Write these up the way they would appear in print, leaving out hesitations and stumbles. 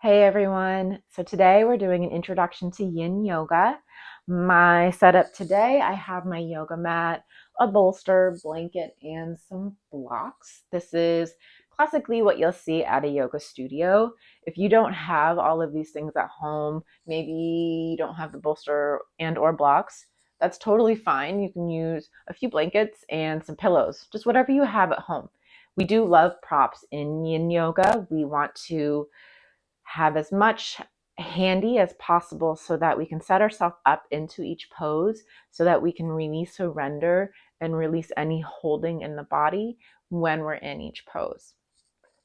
Hey everyone. So today we're doing an introduction to Yin Yoga. My setup today, I have my yoga mat, a bolster, blanket, and some blocks. This is classically what you'll see at a yoga studio. If you don't have all of these things at home, maybe you don't have the bolster and or blocks, that's totally fine. You can use a few blankets and some pillows, just whatever you have at home. We do love props in Yin Yoga. We want to have as much handy as possible so that we can set ourselves up into each pose so that we can really surrender and release any holding in the body when we're in each pose.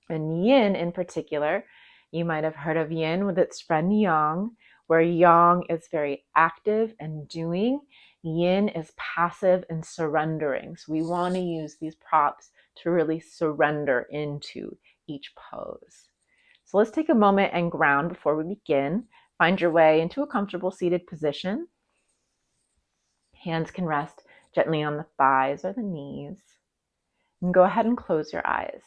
And yin in particular, you might have heard of yin with its friend yang, where yang is very active and doing. Yin is passive and surrendering. So we want to use these props to really surrender into each pose. So let's take a moment and ground before we begin. Find your way into a comfortable seated position. Hands can rest gently on the thighs or the knees. And go ahead and close your eyes.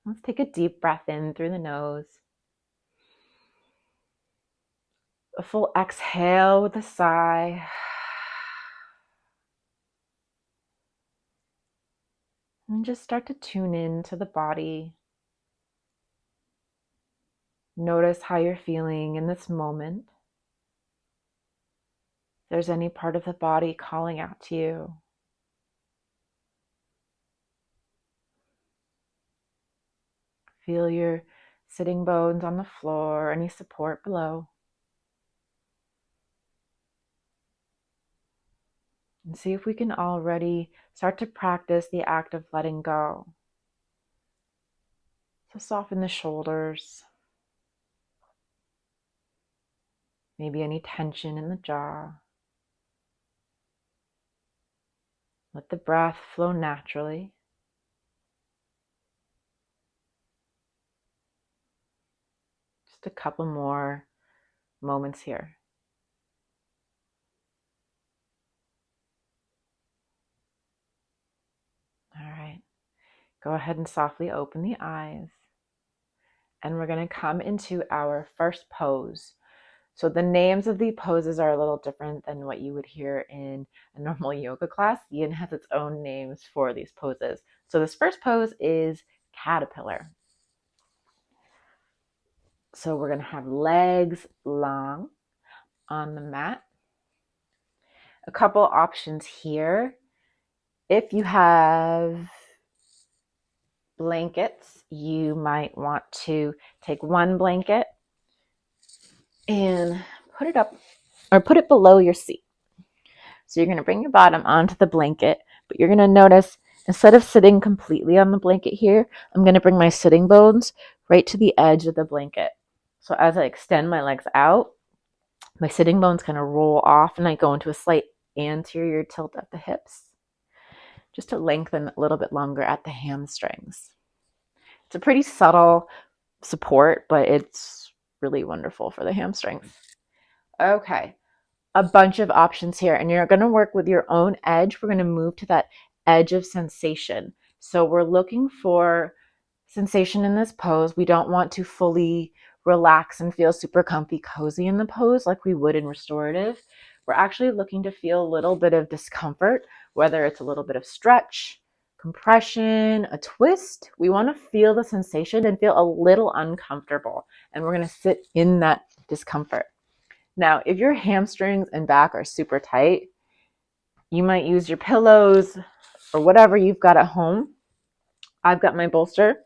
Let's take a deep breath in through the nose. A full exhale with a sigh. And just start to tune in to the body. Notice how you're feeling in this moment. If there's any part of the body calling out to you. Feel your sitting bones on the floor, any support below. And see if we can already start to practice the act of letting go. So soften the shoulders. Maybe any tension in the jaw. Let the breath flow naturally. Just a couple more moments here. All right. Go ahead and softly open the eyes. And we're going to come into our first pose. So the names of the poses are a little different than what you would hear in a normal yoga class. Yin has its own names for these poses. So this first pose is caterpillar. So we're going to have legs long on the mat. A couple options here. If you have blankets, you might want to take one blanket and put it up or put it below your seat. So you're going to bring your bottom onto the blanket, but you're going to notice instead of sitting completely on the blanket here, I'm going to bring my sitting bones right to the edge of the blanket. So as I extend my legs out, my sitting bones kind of roll off and I go into a slight anterior tilt at the hips, just to lengthen a little bit longer at the hamstrings. It's a pretty subtle support, but it's really wonderful for the hamstrings. Okay, a bunch of options here, and you're going to work with your own edge. We're going to move to that edge of sensation. So we're looking for sensation in this pose. We don't want to fully relax and feel super comfy, cozy in the pose like we would in restorative. We're actually looking to feel a little bit of discomfort, whether it's a little bit of stretch, compression, a twist. We want to feel the sensation and feel a little uncomfortable, and we're going to sit in that discomfort. Now, if your hamstrings and back are super tight, you might use your pillows or whatever you've got at home. I've got my bolster.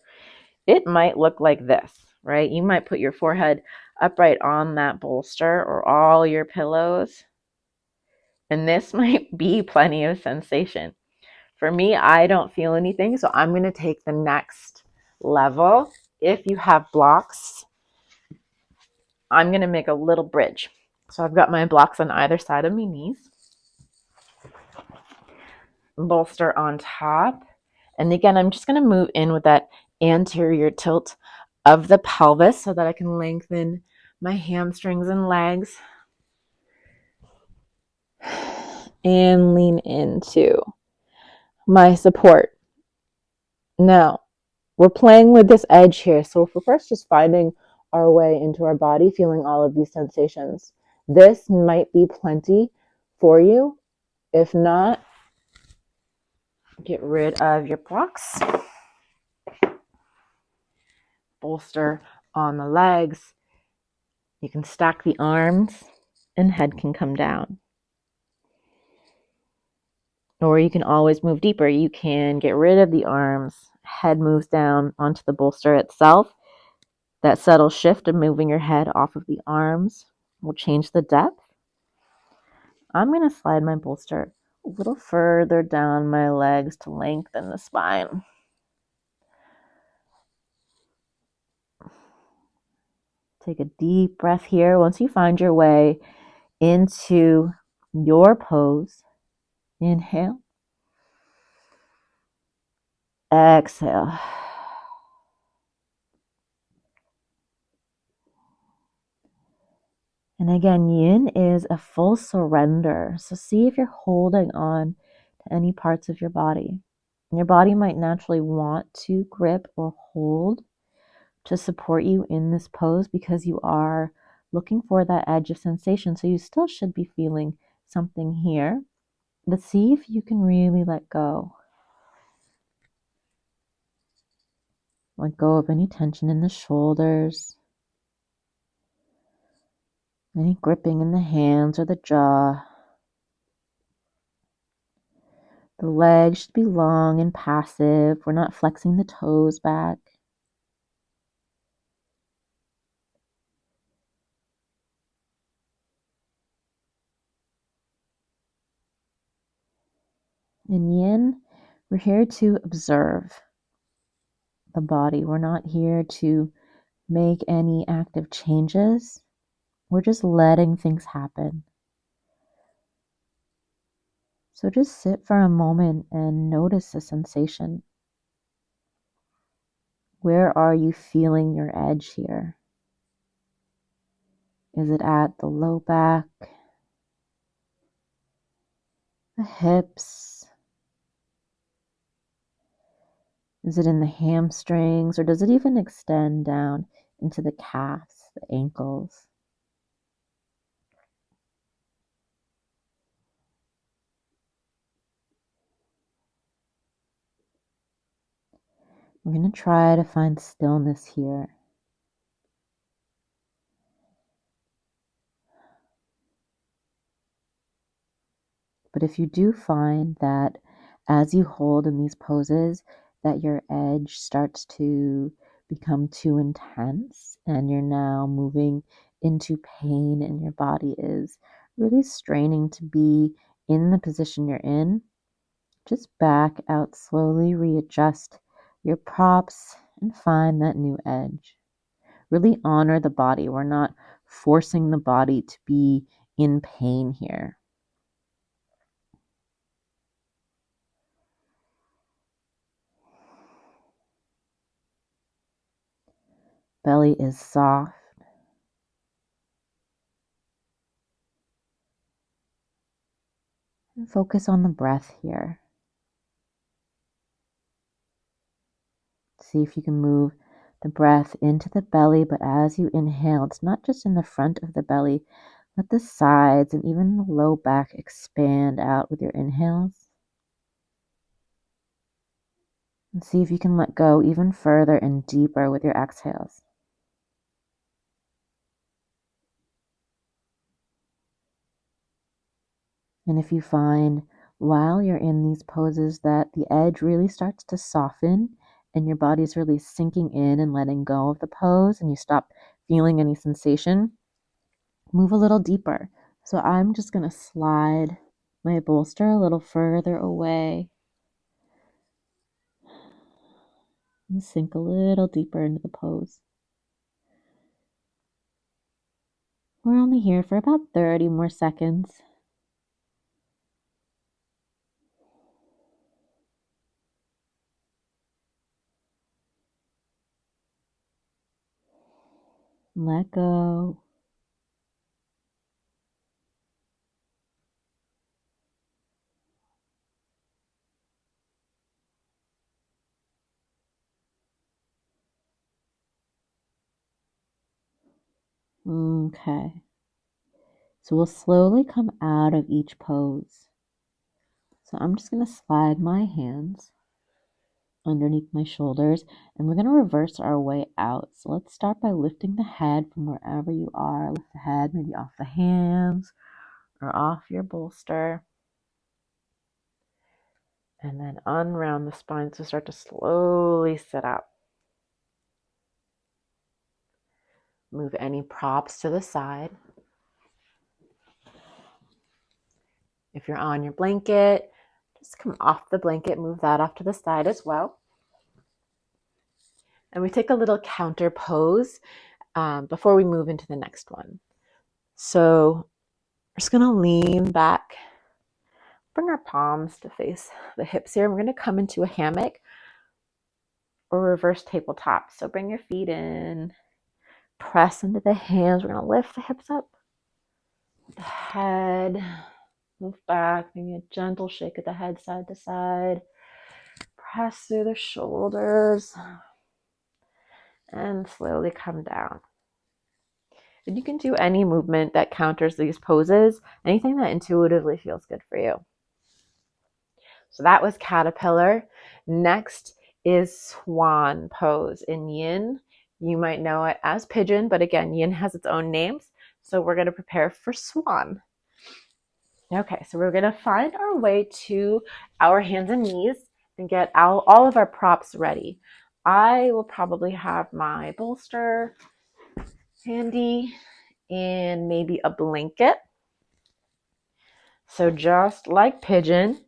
It might look like this, right? You might put your forehead upright on that bolster or all your pillows, and this might be plenty of sensation. For me, I don't feel anything, so I'm going to take the next level. If you have blocks, I'm going to make a little bridge. So I've got my blocks on either side of my knees. Bolster on top. And again, I'm just going to move in with that anterior tilt of the pelvis so that I can lengthen my hamstrings and legs. And lean into my support. Now, we're playing with this edge here. So if we're first just finding our way into our body, feeling all of these sensations, this might be plenty for you. If not, get rid of your blocks. Bolster on the legs. You can stack the arms and head can come down. Or you can always move deeper. You can get rid of the arms. Head moves down onto the bolster itself. That subtle shift of moving your head off of the arms will change the depth. I'm going to slide my bolster a little further down my legs to lengthen the spine. Take a deep breath here. Once you find your way into your pose, inhale, exhale. And again, yin is a full surrender. So see if you're holding on to any parts of your body. Your body might naturally want to grip or hold to support you in this pose because you are looking for that edge of sensation. So you still should be feeling something here, but see if you can really let go. Let go of any tension in the shoulders, any gripping in the hands or the jaw. The legs should be long and passive. We're not flexing the toes back. In yin, we're here to observe the body. We're not here to make any active changes. We're just letting things happen. So just sit for a moment and notice the sensation. Where are you feeling your edge here? Is it at the low back, the hips? Is it in the hamstrings, or does it even extend down into the calves, the ankles? We're going to try to find stillness here. But if you do find that as you hold in these poses, that your edge starts to become too intense and you're now moving into pain and your body is really straining to be in the position you're in, just back out slowly, readjust your props and find that new edge. Really honor the body. We're not forcing the body to be in pain here. Belly is soft. And focus on the breath here. See if you can move the breath into the belly, but as you inhale, it's not just in the front of the belly. Let the sides and even the low back expand out with your inhales. And see if you can let go even further and deeper with your exhales. And if you find while you're in these poses that the edge really starts to soften and your body's really sinking in and letting go of the pose and you stop feeling any sensation, move a little deeper. So I'm just going to slide my bolster a little further away and sink a little deeper into the pose. We're only here for about 30 more seconds. Let go. Okay. So we'll slowly come out of each pose. So I'm just going to slide my hands underneath my shoulders, and we're going to reverse our way out. So let's start by lifting the head from wherever you are. Lift the head maybe off the hands or off your bolster. And then unround the spine, so start to slowly sit up. Move any props to the side. If you're on your blanket, just come off the blanket, move that off to the side as well. And we take a little counter pose before we move into the next one. So we're just going to lean back, bring our palms to face the hips here. We're going to come into a hammock or reverse tabletop. So bring your feet in, press into the hands. We're going to lift the hips up, the head, move back, maybe a gentle shake of the head side to side. Press through the shoulders and slowly come down. And you can do any movement that counters these poses, anything that intuitively feels good for you. So that was caterpillar. Next is swan pose. In yin, you might know it as pigeon, but again, yin has its own names. So we're going to prepare for swan. Okay, so we're going to find our way to our hands and knees and get all of our props ready. I will probably have my bolster handy and maybe a blanket. So just like pigeon,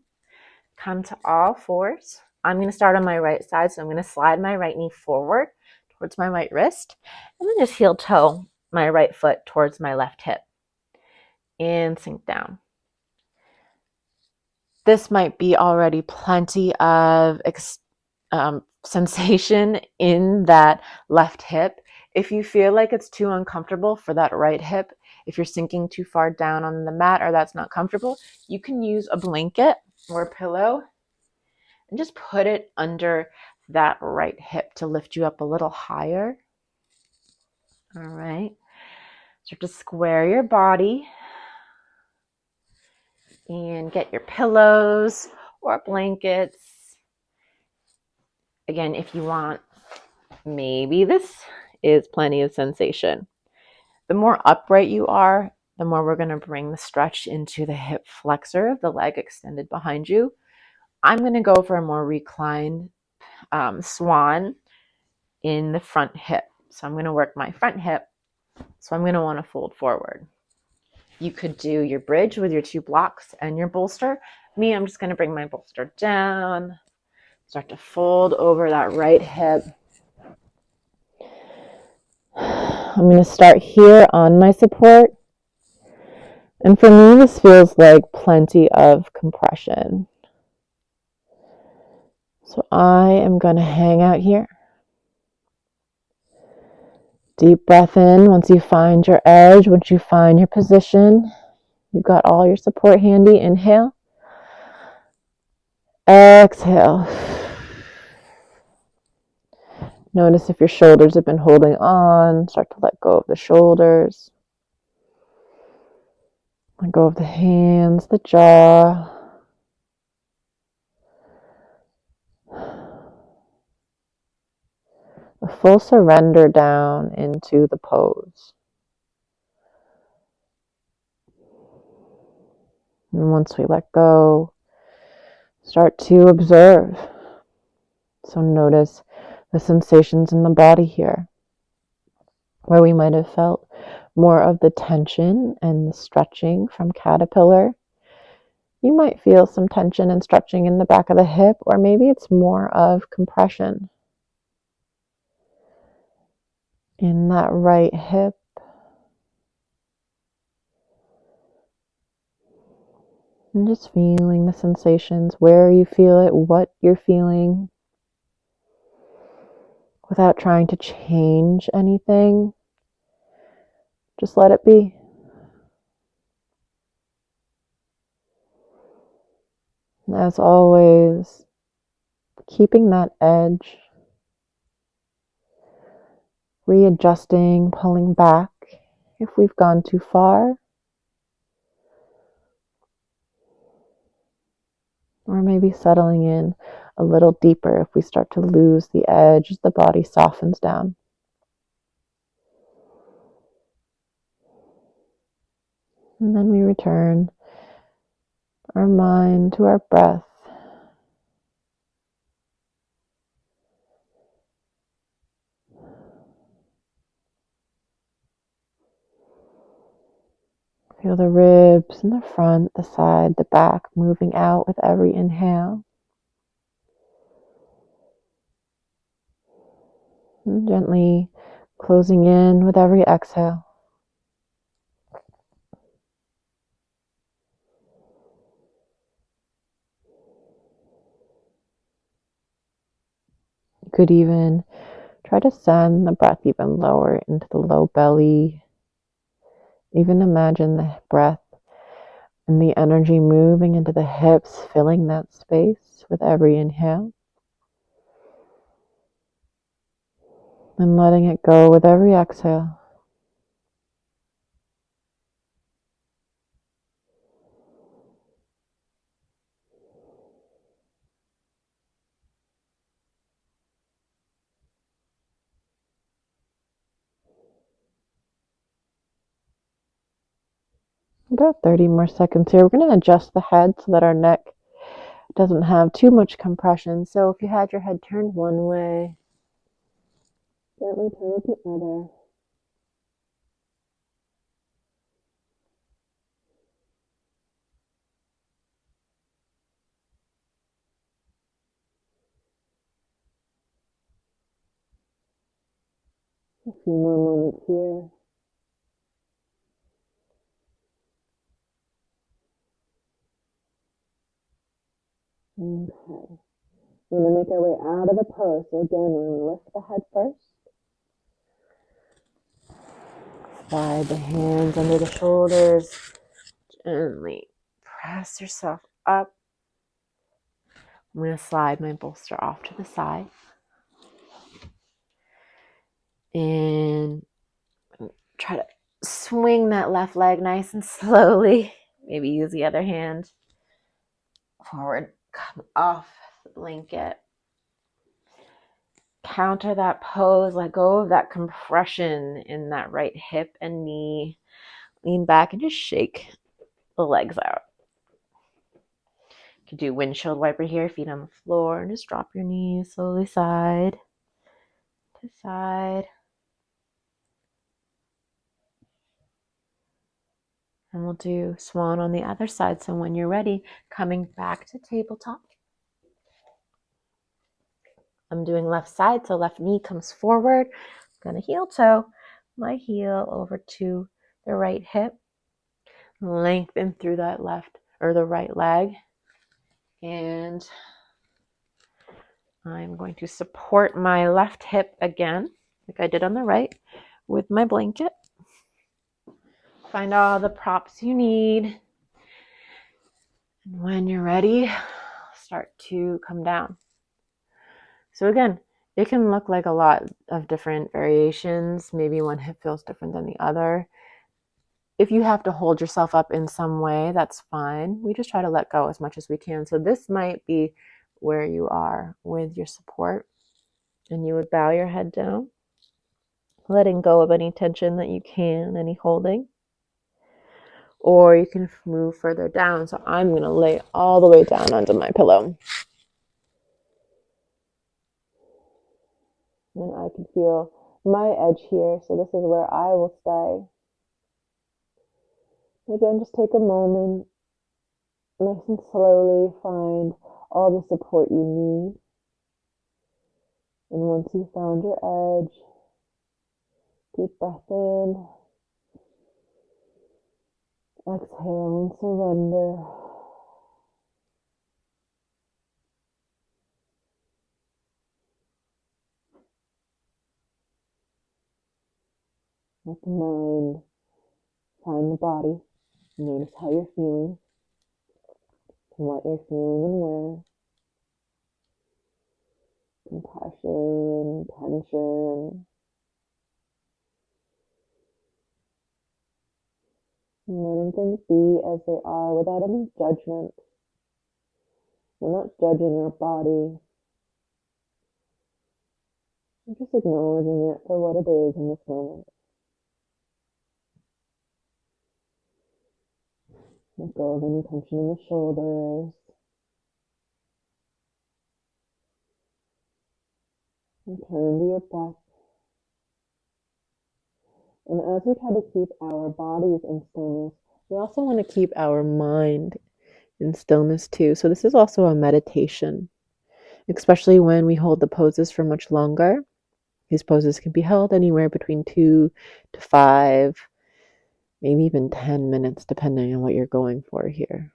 come to all fours. I'm going to start on my right side, so I'm going to slide my right knee forward towards my right wrist, and then just heel toe my right foot towards my left hip and sink down. This might be already plenty of sensation in that left hip. If you feel like it's too uncomfortable for that right hip, if you're sinking too far down on the mat or that's not comfortable, you can use a blanket or a pillow and just put it under that right hip to lift you up a little higher. All right. Start to square your body and get your pillows or blankets. Again, if you want, maybe this is plenty of sensation. The more upright you are, the more we're going to bring the stretch into the hip flexor of the leg extended behind you. I'm going to go for a more reclined swan in the front hip. So I'm going to work my front hip. So I'm going to want to fold forward. You could do your bridge with your 2 blocks and your bolster. Me, I'm just going to bring my bolster down, start to fold over that right hip. I'm going to start here on my support. And for me, this feels like plenty of compression. So I am going to hang out here. Deep breath in once you find your edge, once you find your position. You've got all your support handy. Inhale. Exhale. Notice if your shoulders have been holding on. Start to let go of the shoulders. Let go of the hands, the jaw. A full surrender down into the pose. And once we let go, start to observe. So notice the sensations in the body here, where we might have felt more of the tension and the stretching from caterpillar. You might feel some tension and stretching in the back of the hip, or maybe it's more of compression in that right hip. And just feeling the sensations, where you feel it, what you're feeling, without trying to change anything. Just let it be. And as always, keeping that edge, readjusting, pulling back if we've gone too far, or maybe settling in a little deeper if we start to lose the edge as the body softens down. And then we return our mind to our breath. Feel the ribs in the front, the side, the back moving out with every inhale. And gently closing in with every exhale. You could even try to send the breath even lower into the low belly. Even imagine the breath and the energy moving into the hips, filling that space with every inhale. And letting it go with every exhale. About 30 more seconds here. We're going to adjust the head so that our neck doesn't have too much compression. So if you had your head turned one way, gently turn it the other. A few more moments here. Okay. We're going to make our way out of the pose. So again, we're going to lift the head first. Slide the hands under the shoulders. Gently press yourself up. I'm going to slide my bolster off to the side. And try to swing that left leg nice and slowly. Maybe use the other hand. Forward, come off the blanket. Counter that pose. Let go of that compression in that right hip and knee. Lean back and just shake the legs out. You can do windshield wiper here, feet on the floor, and just drop your knees slowly side to side. And we'll do swan on the other side. So when you're ready, coming back to tabletop. I'm doing left side, so left knee comes forward. I'm going to heel toe my heel over to the right hip. Lengthen through that left or the right leg. And I'm going to support my left hip again, like I did on the right, with my blanket. Find all the props you need. And when you're ready, start to come down. So again, it can look like a lot of different variations. Maybe one hip feels different than the other. If you have to hold yourself up in some way, that's fine. We just try to let go as much as we can. So this might be where you are with your support. And you would bow your head down, letting go of any tension that you can, any holding. Or you can move further down. So I'm going to lay all the way down onto my pillow. And I can feel my edge here. So this is where I will stay. Again, just take a moment, nice and slowly find all the support you need. And once you've found your edge, deep breath in, exhale and surrender. Let the mind find the body. Notice how you're feeling and what you're feeling and where. Compression, tension. Letting things be as they are without any judgment. We're not judging our body. We're just acknowledging it for what it is in this moment. Let go of any tension in the shoulders. And turn to your breath. And as we try to keep our bodies in stillness, we also want to keep our mind in stillness too. So this is also a meditation, especially when we hold the poses for much longer. These poses can be held anywhere between 2 to 5, maybe even 10 minutes, depending on what you're going for here.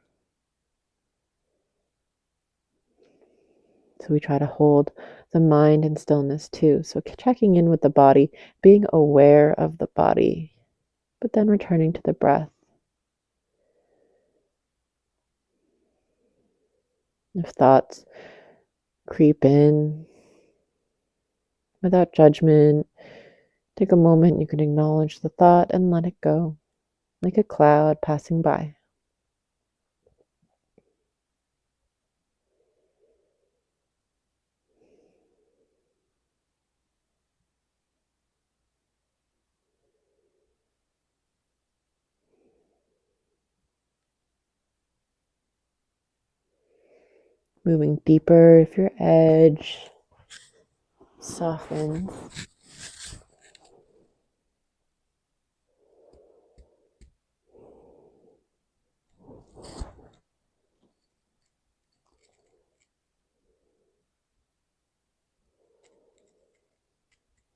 So we try to hold the mind in stillness too. So checking in with the body, being aware of the body, but then returning to the breath. If thoughts creep in without judgment, take a moment. You can acknowledge the thought and let it go, like a cloud passing by. Moving deeper if your edge softens.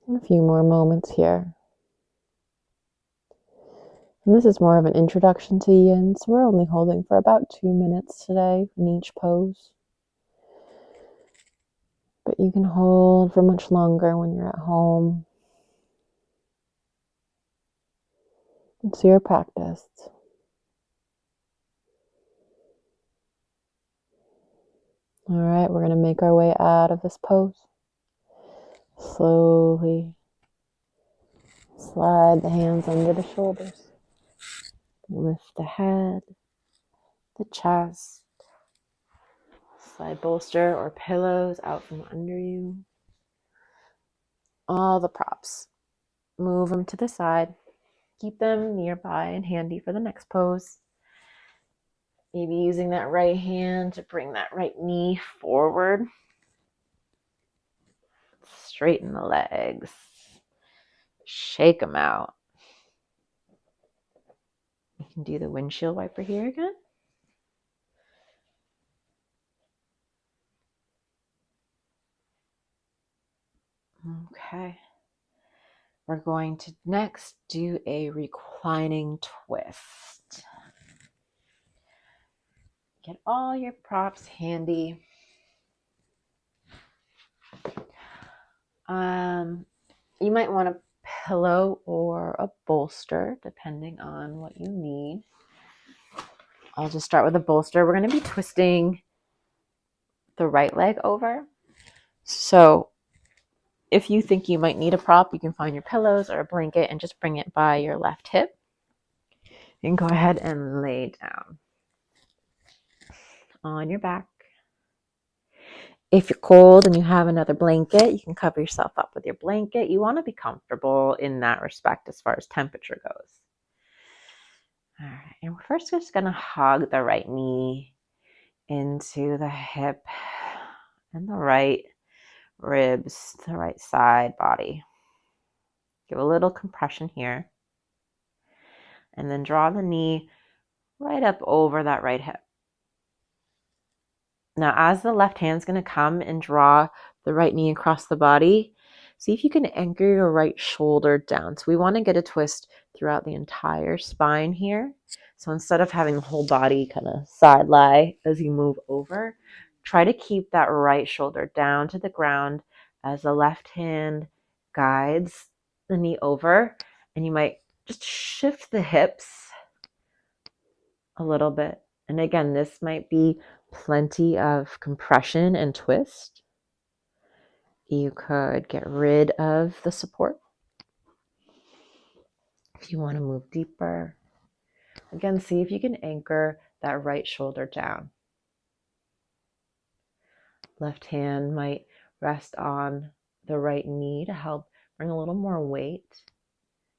And a few more moments here. And this is more of an introduction to yin, so we're only holding for about 2 minutes today in each pose. But you can hold for much longer when you're at home. It's your practice. All right, we're going to make our way out of this pose. Slowly slide the hands under the shoulders. Lift the head, the chest. Slide bolster or pillows out from under you. All the props. Move them to the side. Keep them nearby and handy for the next pose. Maybe using that right hand to bring that right knee forward. Straighten the legs. Shake them out. You can do the windshield wiper here again. Okay. We're going to next do a reclining twist. Get all your props handy. You might want a pillow or a bolster, depending on what you need. I'll just start with a bolster. We're going to be twisting the right leg over. So if you think you might need a prop, you can find your pillows or a blanket and just bring it by your left hip. You can go ahead and lay down on your back. If you're cold and you have another blanket, you can cover yourself up with your blanket. You want to be comfortable in that respect as far as temperature goes. All right, and we're first just going to hug the right knee into the hip and the right ribs, the right side body. Give a little compression here. And then draw the knee right up over that right hip. Now, as the left hand's going to come and draw the right knee across the body, see if you can anchor your right shoulder down. So we want to get a twist throughout the entire spine here. So instead of having the whole body kind of side lie as you move over, try to keep that right shoulder down to the ground as the left hand guides the knee over. And you might just shift the hips a little bit. And again, this might be plenty of compression and twist. You could get rid of the support if you want to move deeper, Again, see if you can anchor that right shoulder down. Left hand might rest on the right knee to help bring a little more weight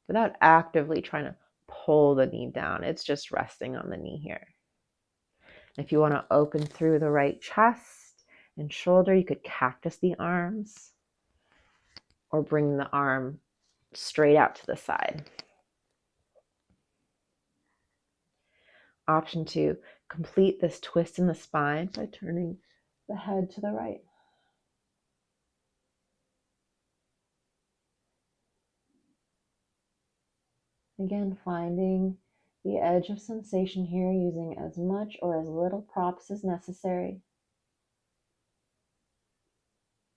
without actively trying to pull the knee down. It's just resting on the knee here. If you want to open through the right chest and shoulder, you could cactus the arms or bring the arm straight out to the side. Option 2, complete this twist in the spine by turning the head to the right. Again, finding the edge of sensation here, using as much or as little props as necessary.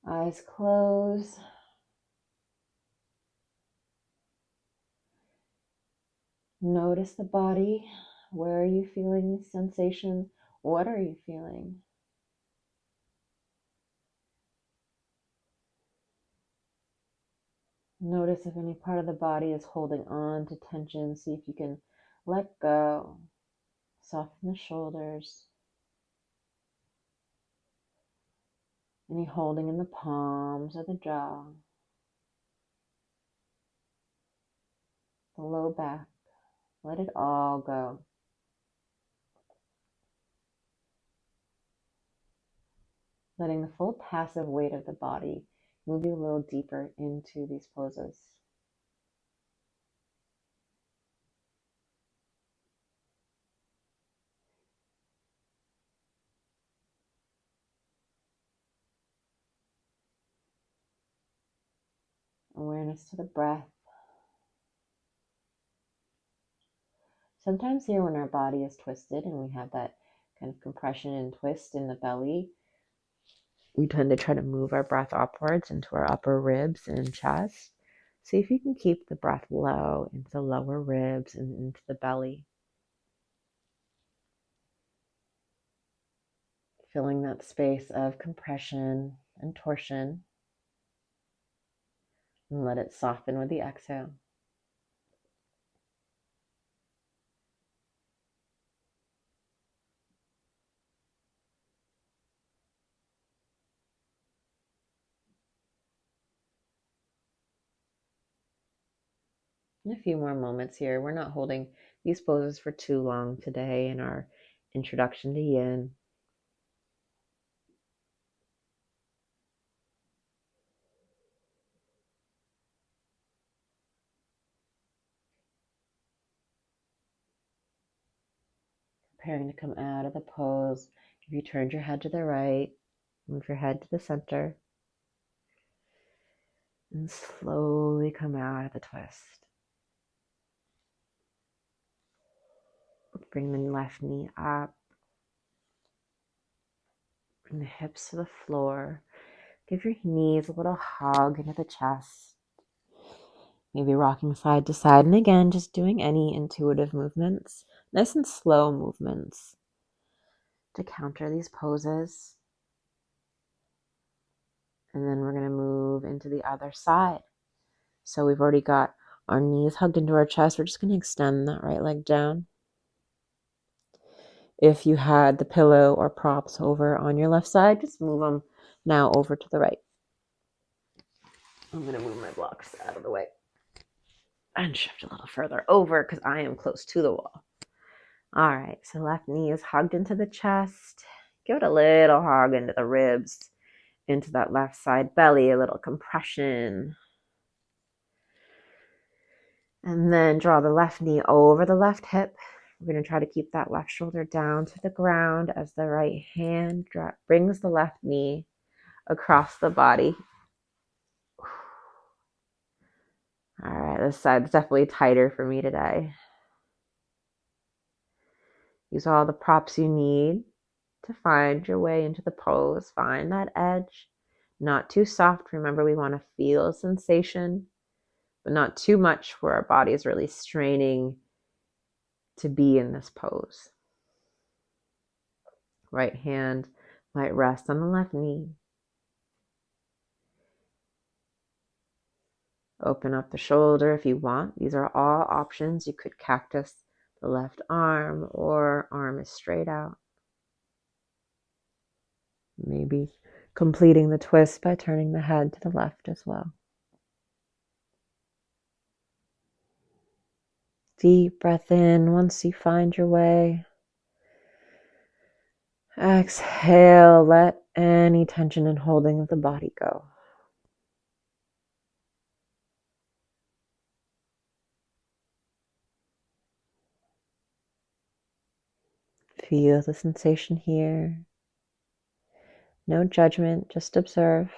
Eyes closed. Notice the body. Where are you feeling sensation? What are you feeling? Notice if any part of the body is holding on to tension. See if you can let go. Soften the shoulders. Any holding in the palms or the jaw. The low back. Let it all go. Letting the full passive weight of the body move you a little deeper into these poses. Awareness to the breath. Sometimes here when our body is twisted and we have that kind of compression and twist in the belly, we tend to try to move our breath upwards into our upper ribs and chest. See if you can keep the breath low into the lower ribs and into the belly. Filling that space of compression and torsion. And let it soften with the exhale. In a few more moments here. We're not holding these poses for too long today in our introduction to Yin. Preparing to come out of the pose. If you turned your head to the right, move your head to the center, and slowly come out of the twist. Bring the left knee up. Bring the hips to the floor. Give your knees a little hug into the chest. Maybe rocking side to side. And again, just doing any intuitive movements. Nice and slow movements to counter these poses. And then we're going to move into the other side. So we've already got our knees hugged into our chest. We're just going to extend that right leg down. If you had the pillow or props over on your left side, just move them now over to the right. I'm going to move my blocks out of the way and shift a little further over because I am close to the wall. All right, so left knee is hugged into the chest. Give it a little hug into the ribs, into that left side belly, a little compression. And then draw the left knee over the left hip. We're going to try to keep that left shoulder down to the ground as the right hand brings the left knee across the body. All right, this side's definitely tighter for me today. Use all the props you need to find your way into the pose. Find that edge. Not too soft. Remember, we want to feel sensation, but not too much where our body is really straining to be in this pose. Right hand might rest on the left knee. Open up the shoulder if you want. These are all options. You could cactus The left arm or arm is straight out. Maybe completing the twist by turning the head to the left as well. Deep breath in once you find your way. Exhale, let any tension and holding of the body go. Feel the sensation here. No judgment, just observe.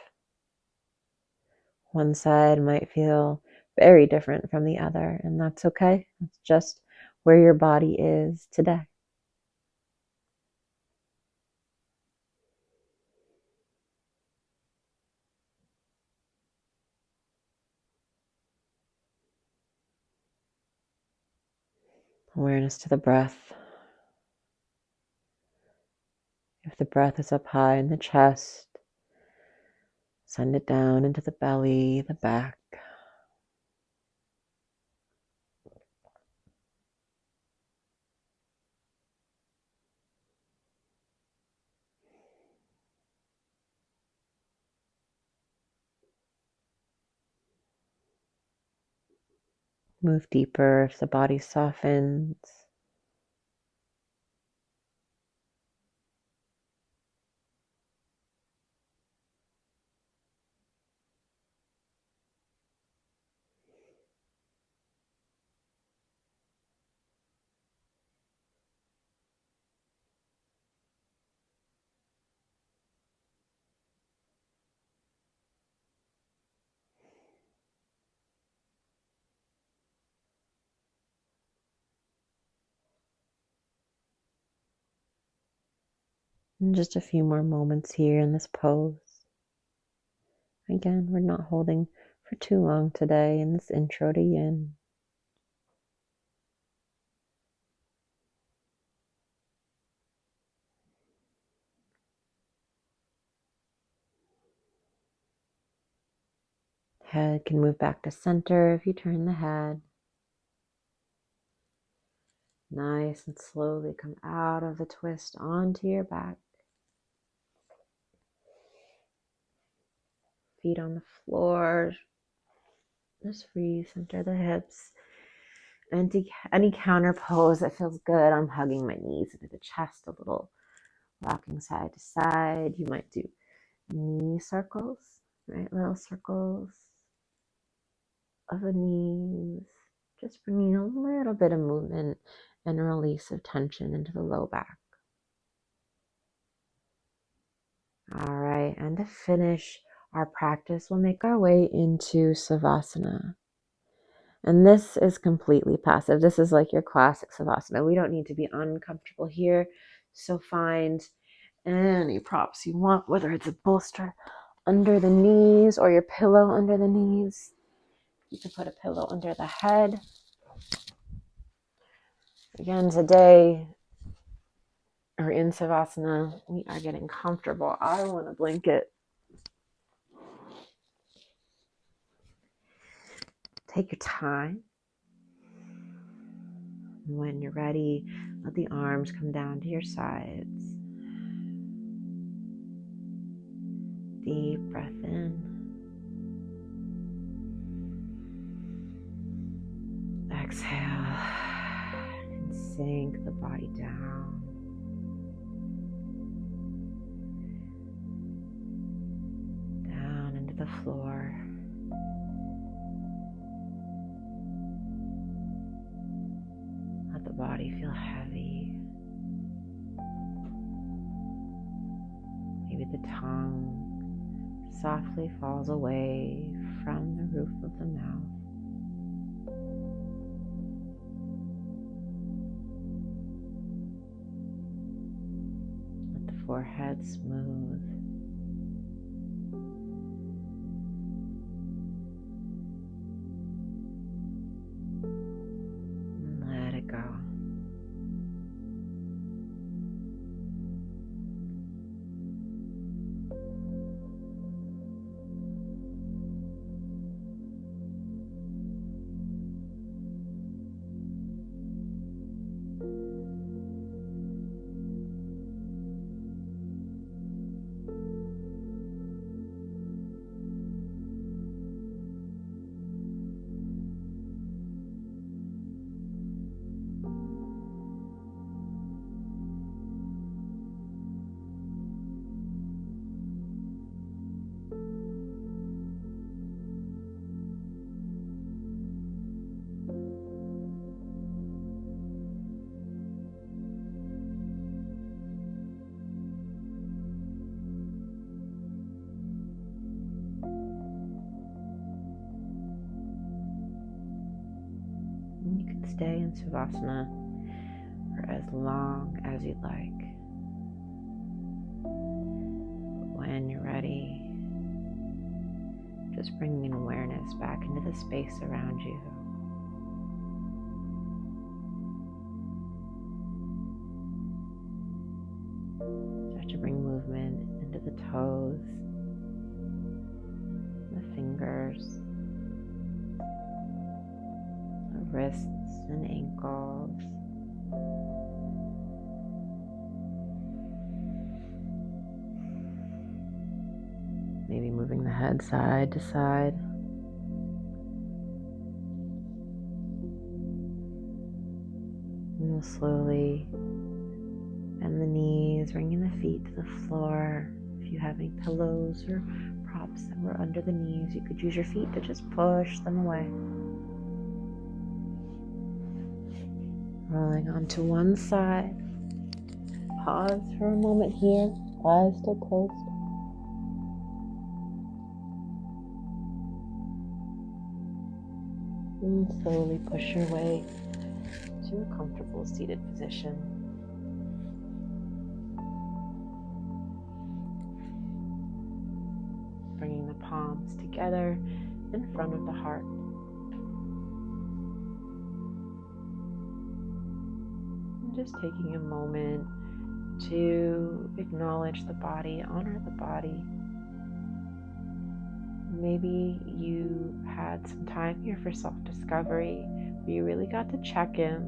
One side might feel very different from the other, and that's okay. It's just where your body is today. Awareness to the breath. If the breath is up high in the chest, send it down into the belly, the back. Move deeper if the body softens. And just a few more moments here in this pose. Again, we're not holding for too long today in this intro to Yin. Head can move back to center if you turn the head. Nice and slowly come out of the twist onto your back. Feet on the floor. Just recenter the hips. And any counter pose that feels good. I'm hugging my knees into the chest a little, rocking side to side. You might do knee circles, right? Little circles of the knees. Just bringing a little bit of movement and release of tension into the low back. All right, and to finish our practice, we'll make our way into Savasana. And this is completely passive. This is like your classic Savasana. We don't need to be uncomfortable here. So find any props you want, whether it's a bolster under the knees or your pillow under the knees. You can put a pillow under the head. Again, today, or in Savasana, we are getting comfortable. I want a blanket. Take your time. When you're ready, let the arms come down to your sides. Deep breath in. Exhale. And sink the body down. Down into the floor. Let the body feel heavy. Maybe the tongue softly falls away from the roof of the mouth. Let the forehead smooth. And let it go. stay in Savasana for as long as you'd like. When you're ready, just bringing awareness back into the space around you. Start to bring movement into the toes, the fingers, the wrists and ankles. Maybe moving the head side to side. And we'll slowly bend the knees, bringing the feet to the floor. If you have any pillows or props that were under the knees, you could use your feet to just push them away. Rolling onto one side. Pause for a moment here, eyes still closed. And slowly push your way to a comfortable seated position. Bringing the palms together in front of the heart. And just taking a moment to acknowledge the body, honor the body. Maybe you had some time here for self-discovery, where you really got to check in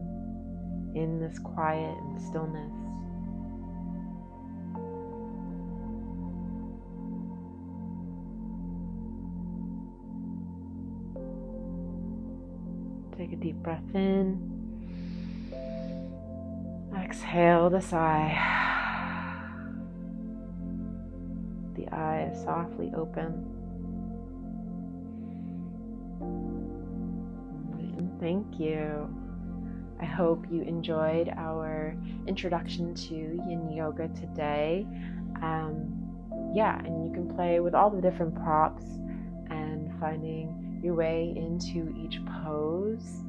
this quiet and stillness. Take a deep breath in. Exhale to sigh. The eyes softly open. Thank you. I hope you enjoyed our introduction to Yin Yoga today. And you can play with all the different props and finding your way into each pose.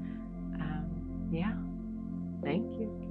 Thank you.